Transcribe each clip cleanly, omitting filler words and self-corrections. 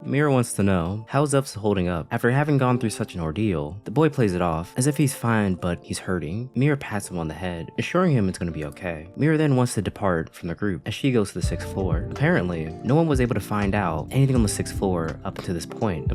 Mira wants to know how Zev's holding up. After having gone through such an ordeal, the boy plays it off as if he's fine but he's hurting. Mira pats him on the head, assuring him it's going to be okay. Mira then wants to depart from the group as she goes to the 6th floor. Apparently, no one was able to find out anything on the 6th floor up until this point.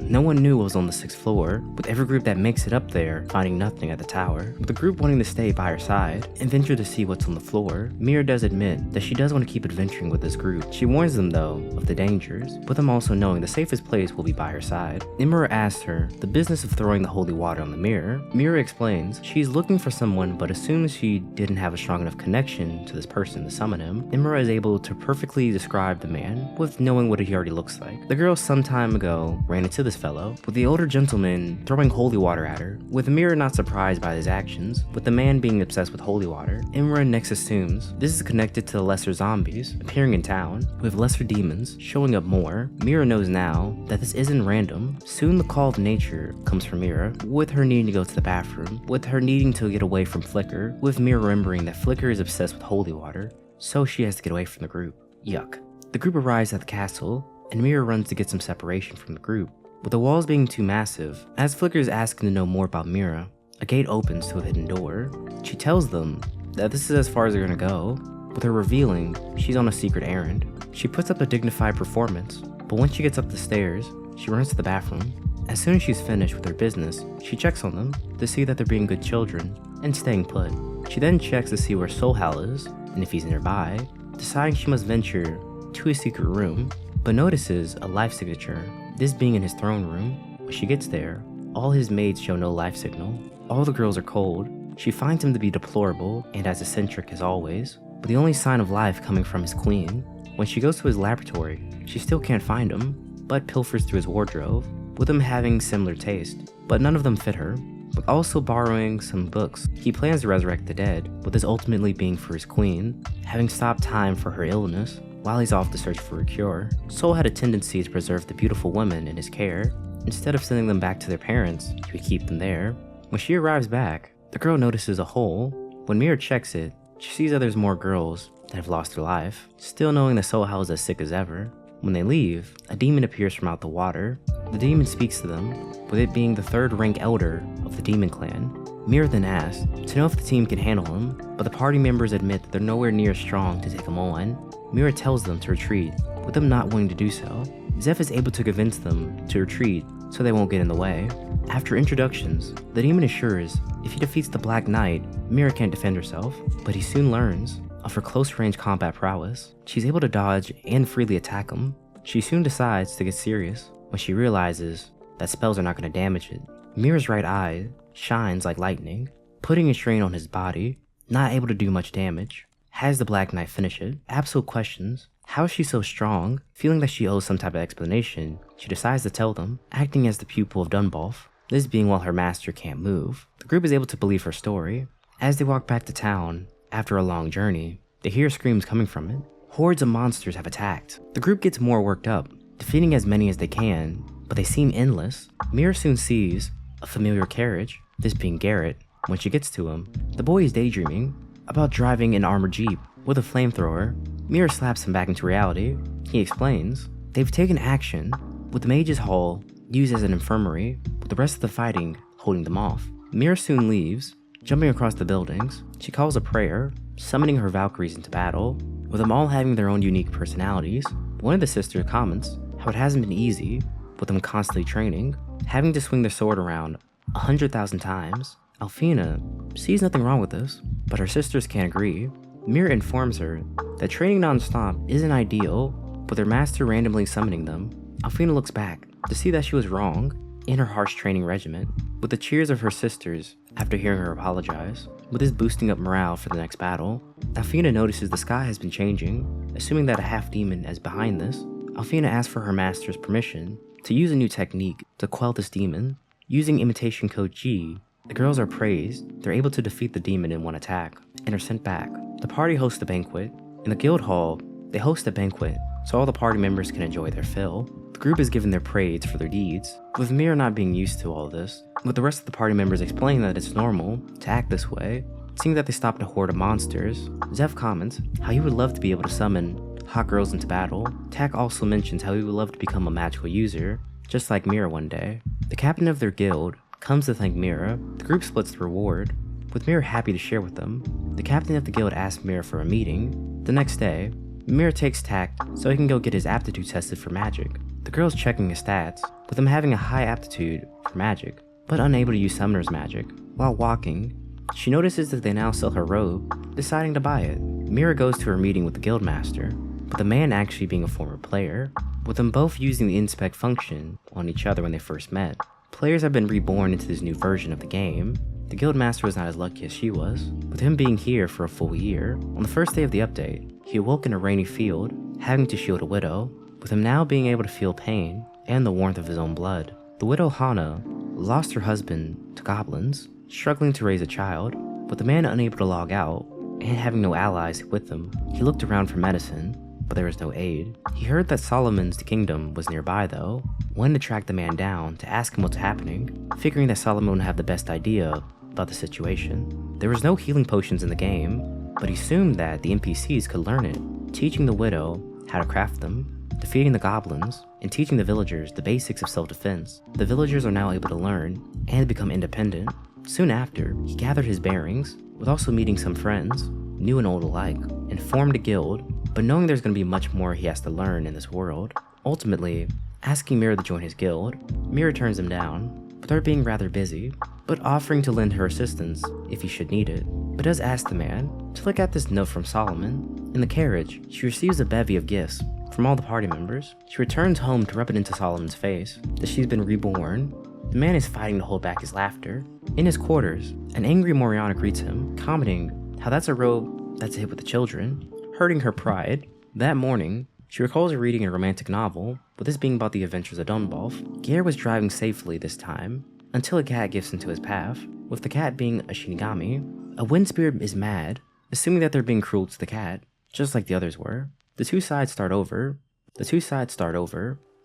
No one knew what was on the 6th floor, with every group that makes it up there finding nothing at the tower. With the group wanting to stay by her side and venture to see what's on the floor, Mira does admit that she does want to keep adventuring with this group. She warns them though of the dangers, with them also knowing the safest place will be by her side. Imra asks her the business of throwing the holy water on the mirror. Mira explains she's looking for someone, but assumes she didn't have a strong enough connection to this person to summon him. Imra is able to perfectly describe the man with knowing what he already looks like. The girl some time ago ran into this fellow, with the older gentleman throwing holy water at her, with Mira not surprised by his actions, with the man being obsessed with holy water. Imra next assumes this is connected to the lesser zombies appearing in town, with lesser demons showing up more. Mira knows now that this isn't random. Soon the call of nature comes from Mira, with her needing to go to the bathroom, with her needing to get away from Flicker, with Mira remembering that Flicker is obsessed with holy water, so she has to get away from the group. Yuck. The group arrives at the castle, and Mira runs to get some separation from the group, with the walls being too massive. As Flicker is asking to know more about Mira, a gate opens to a hidden door. She tells them that this is as far as they're gonna go, with her revealing she's on a secret errand. She puts up a dignified performance, but once she gets up the stairs, she runs to the bathroom. As soon as she's finished with her business, she checks on them to see that they're being good children and staying put. She then checks to see where Soulhal is, and if he's nearby, deciding she must venture to his secret room, but notices a life signature, this being in his throne room. When she gets there, all his maids show no life signal. All the girls are cold. She finds him to be deplorable and as eccentric as always, but the only sign of life coming from his queen. When she goes to his laboratory, she still can't find him, but pilfers through his wardrobe, with him having similar taste, but none of them fit her. With also borrowing some books, he plans to resurrect the dead, with this ultimately being for his queen, having stopped time for her illness while he's off to search for a cure. Soul had a tendency to preserve the beautiful women in his care. Instead of sending them back to their parents, he would keep them there. When she arrives back, the girl notices a hole. When Mira checks it, she sees that there's more girls that have lost their life, still knowing that Soulhal is as sick as ever. When they leave, a demon appears from out the water. The demon speaks to them, with it being the 3rd rank elder of the demon clan. Mira then asks to know if the team can handle him, but the party members admit that they're nowhere near strong to take him on. Mira tells them to retreat, with them not wanting to do so. Zev is able to convince them to retreat so they won't get in the way. After introductions, the demon assures if he defeats the Black Knight, Mira can't defend herself, but he soon learns of her close-range combat prowess. She's able to dodge and freely attack him. She soon decides to get serious when she realizes that spells are not going to damage it. Mira's right eye shines like lightning, putting a strain on his body, not able to do much damage. Has the Black Knight finish it? Absol questions how is she so strong. Feeling that she owes some type of explanation, she decides to tell them, acting as the pupil of Dunbolf, this being while her master can't move. The group is able to believe her story. As they walk back to town, after a long journey, they hear screams coming from it. Hordes of monsters have attacked. The group gets more worked up, defeating as many as they can, but they seem endless. Mira soon sees a familiar carriage, this being Garrett. When she gets to him, the boy is daydreaming about driving an armored jeep with a flamethrower. Mira slaps him back into reality. He explains they've taken action, with the Mage's Hall used as an infirmary, with the rest of the fighting holding them off. Mira soon leaves, jumping across the buildings. She calls a prayer, summoning her Valkyries into battle, with them all having their own unique personalities. One of the sisters comments how it hasn't been easy, with them constantly training, having to swing their sword around 100,000 times. Alfina sees nothing wrong with this, but her sisters can't agree. Mira informs her that training non-stop isn't ideal, with her master randomly summoning them. Alfina looks back to see that she was wrong in her harsh training regimen, with the cheers of her sisters after hearing her apologize, with this boosting up morale for the next battle. Alfina notices the sky has been changing, assuming that a half-demon is behind this. Alfina asks for her master's permission to use a new technique to quell this demon. Using imitation code G, the girls are praised. They're able to defeat the demon in one attack, and are sent back. The party hosts a banquet. In the guild hall, they host a banquet so all the party members can enjoy their fill. The group is given their praise for their deeds, with Mira not being used to all this, with the rest of the party members explaining that it's normal to act this way. Seeing that they stopped a horde of monsters, Zev comments how he would love to be able to summon hot girls into battle, Tak also mentions how he would love to become a magical user, just like Mira one day. The captain of their guild comes to thank Mira. The group splits the reward, with Mira happy to share with them. The captain of the guild asks Mira for a meeting. The next day, Mira takes Tak so he can go get his aptitude tested for magic. The girl's checking his stats, with him having a high aptitude for magic, but unable to use summoner's magic. While walking, she notices that they now sell her robe, deciding to buy it. Mira goes to her meeting with the guildmaster, but the man actually being a former player, with them both using the inspect function on each other when they first met. Players have been reborn into this new version of the game. The guildmaster was not as lucky as she was, with him being here for a full year. On the first day of the update, he awoke in a rainy field, having to shield a widow, with him now being able to feel pain and the warmth of his own blood. The widow Hana lost her husband to goblins, struggling to raise a child, with the man unable to log out and having no allies with them. He looked around for medicine, but there was no aid. He heard that Solomon's kingdom was nearby though, wanted to track the man down to ask him what's happening, figuring that Solomon would have the best idea about the situation. There was no healing potions in the game, but he assumed that the NPCs could learn it, teaching the widow how to craft them, defeating the goblins, and teaching the villagers the basics of self-defense. The villagers are now able to learn and become independent. Soon after, he gathered his bearings, with also meeting some friends, new and old alike, and formed a guild, but knowing there's going to be much more he has to learn in this world. Ultimately, asking Mira to join his guild, Mira turns him down, with her being rather busy, but offering to lend her assistance if he should need it, but does ask the man to look at this note from Solomon. In the carriage, she receives a bevy of gifts from all the party members. She returns home to rub it into Solomon's face that she's been reborn. The man is fighting to hold back his laughter. In his quarters, an angry Moriana greets him, commenting how that's a robe that's a hit with the children, hurting her pride. That morning, she recalls reading a romantic novel, with this being about the adventures of Dunbolf. Gear was driving safely this time, until a cat gets into his path, with the cat being a Shinigami. A wind spirit is mad, assuming that they're being cruel to the cat, just like the others were. The two sides start over,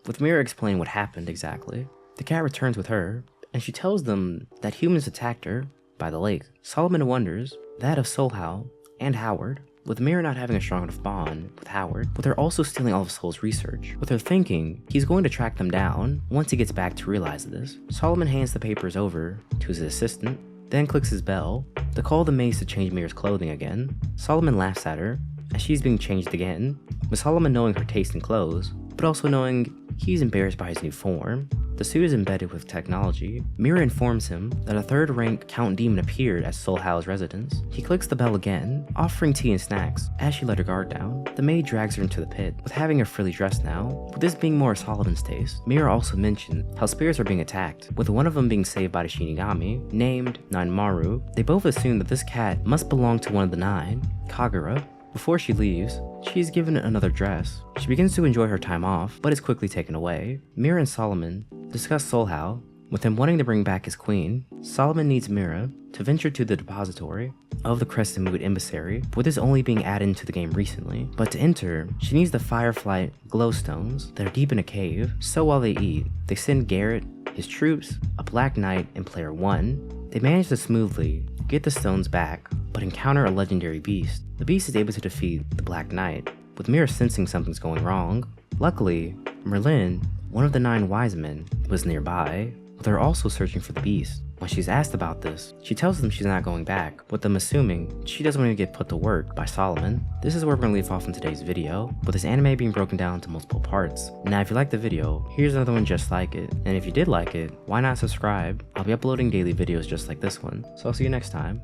with Mira explaining what happened exactly. The cat returns with her, and she tells them that humans attacked her by the lake. Solomon wonders that of Solhau and Howard, with Mira not having a strong enough bond with Howard, with her also stealing all of Sol's research, with her thinking he's going to track them down once he gets back to realize this. Solomon hands the papers over to his assistant, then clicks his bell to call the maids to change Mira's clothing again. Solomon laughs at her as she's being changed again, with Solomon knowing her taste in clothes, but also knowing he's embarrassed by his new form. The suit is embedded with technology. Mira informs him that a third-rank Count Demon appeared at Solhau's residence. He clicks the bell again, offering tea and snacks as she let her guard down. The maid drags her into the pit, with having her frilly dressed now, with this being more Solomon's taste. Mira also mentioned how spirits are being attacked, with one of them being saved by the Shinigami, named Maru. They both assume that this cat must belong to one of the 9, Kagura. Before she leaves, she is given another dress. She begins to enjoy her time off, but is quickly taken away. Mira and Solomon discuss Solhau, with him wanting to bring back his queen. Solomon needs Mira to venture to the depository of the Crescent Moon Emissary, with this only being added into the game recently. But to enter, she needs the Firefly glowstones that are deep in a cave, so while they eat, they send Garrett, his troops, a Black Knight, and Player 1. They manage to smoothly get the stones back, but encounter a legendary beast. The beast is able to defeat the Black Knight, with Mira sensing something's going wrong. Luckily, Merlin, one of the 9 wise men, was nearby, with her also searching for the beast. When she's asked about this, she tells them she's not going back, with them assuming she doesn't want to get put to work by Solomon. This is where we're going to leave off in today's video, with this anime being broken down into multiple parts. Now if you liked the video, here's another one just like it, and if you did like it, why not subscribe? I'll be uploading daily videos just like this one, so I'll see you next time.